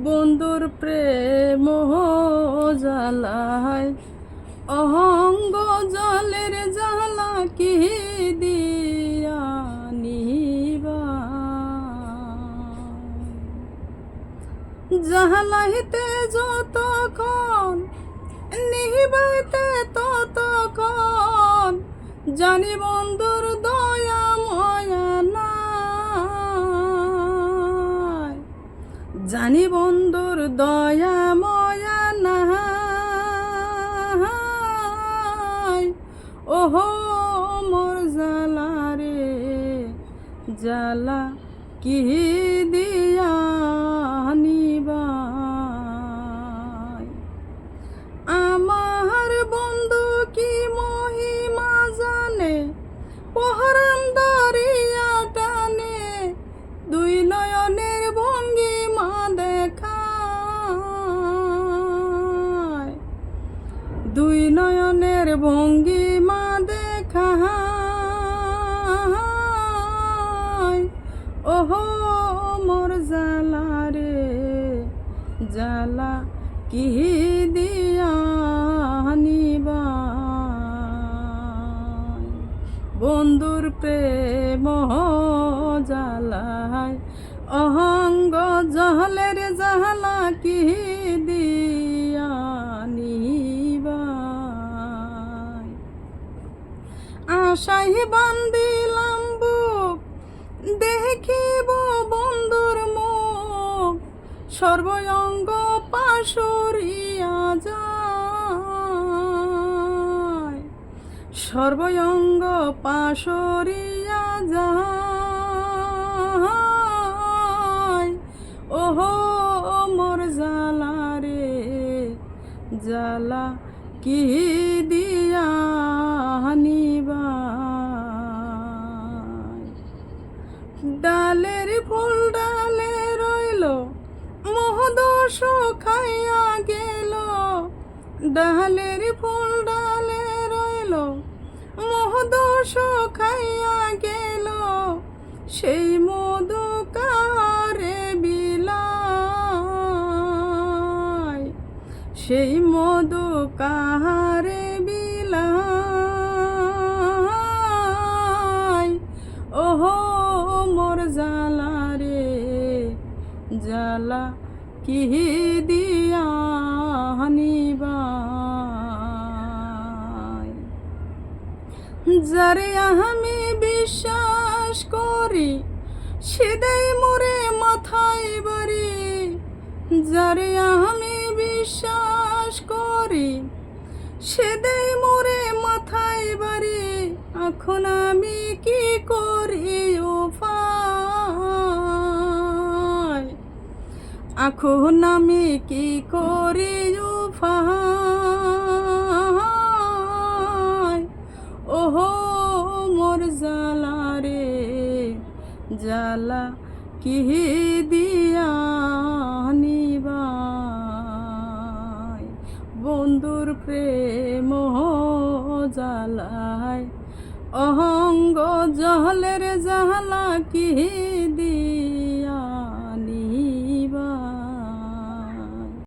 বন্ধুর প্রেম জ্বালায় অহঙ্গ জলের জ্বালা কি দিয়া নিবা জ্বালাইতে যতক্ষণ নিহিবাইতে ততক্ষণ জানি বন্ধুর দয়া ময়া নাই জানি বন্ধুর দয়া ময়া নাই ওহো মোর জ্বালা রে জ্বালা কি দিয়া নিবা আমার বন্ধু কি মহিমা জানে পহরান দরিয়া টানে দুই নয়নের ভঙ্গিমা দেখায় দুই নয়নের ভঙ্গিমা দেখায় ওহো মোর জ্বালা রে জ্বালা কি দিয়া নিবা বন্ধুর প্রেম জ্বালায় অহঙ্গ জলের জ্বালা কি দিয়া নিবা আশাই বান্দিলাম বুক দেখিব বন্ধুর মুখ সর্বঙ্গ পাশরিয়া যায় সর্বঙ্গ পাশরিয়া যায় ওহো মোর জ্বালা রে জ্বালা কি দিয়া নিবা ডালের ফুল ডালে রইল মহদোষ খাইয়া গেল ডালের ফুল ডালে রইল মহদোষ খাইয়া গেল সেই মধু কারে বিলায় সেই মধু কারে বিলায় ওহো মোর জ্বালা রে জ্বালা কি দিয়া নিবা যারে আমি বিশ্বাস করি সেদাই মোরে মাথায় বাড়ি যারে আমি বিশ্বাস করি সেদাই মোরে মাথায় বাড়ি এখন আমি কি করি উপায় এখন আমি কি করি উপায় ওহো মোর জ্বালা রে জ্বালা কি দিয়া নিবা বন্ধুর প্রেম জ্বালায় অহঙ্গ জলের জ্বালা কি দিয়া নিবা।